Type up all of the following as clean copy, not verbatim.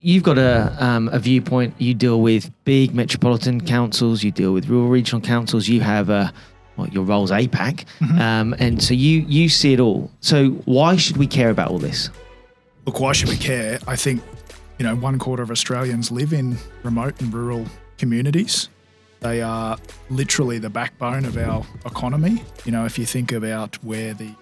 You've got a viewpoint. You deal with big metropolitan councils. You deal with rural regional councils. You have your role's APAC, and so you see it all. So why should we care about all this? Look, why should we care? I think 1/4 of Australians live in remote and rural communities. They are literally the backbone of our economy. If you think about where the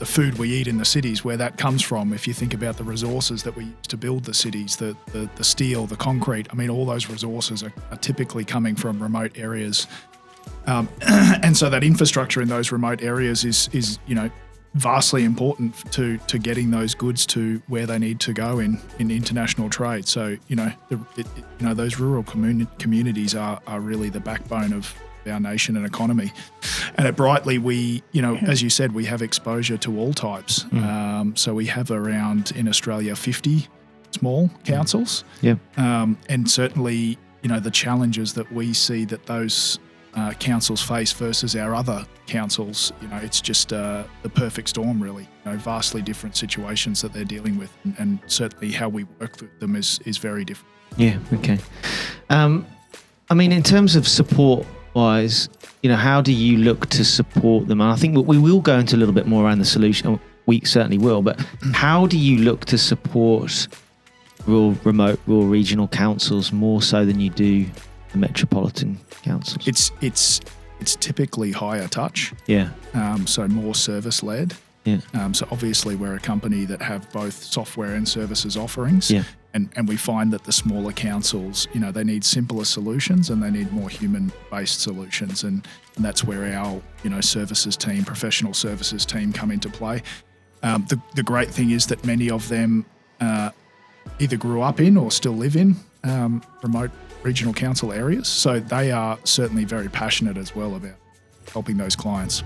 food we eat in the cities, where that comes from, if you think about the resources that we use to build the cities, the steel, the concrete, all those resources are typically coming from remote areas. And so that infrastructure in those remote areas is vastly important to getting those goods to where they need to go in international trade. So those rural communities are really the backbone of our nation and economy. And at Brightly, we as you said, we have exposure to all types. So we have around in Australia 50 small councils. And certainly the challenges that we see that those councils face versus our other councils, it's just the perfect storm, really. Vastly different situations that they're dealing with, and certainly how we work with them is very different. Yeah, okay. In terms of support-wise, how do you look to support them? And I think we will go into a little bit more around the solution. We certainly will, but how do you look to support remote, rural regional councils more so than you do the metropolitan councils? It's typically higher touch. So more service led. So obviously we're a company that have both software and services offerings. And we find that the smaller councils, they need simpler solutions and they need more human-based solutions. And that's where our, services team, professional services team come into play. The great thing is that many of them either grew up in or still live in remote regional council areas. So they are certainly very passionate as well about helping those clients.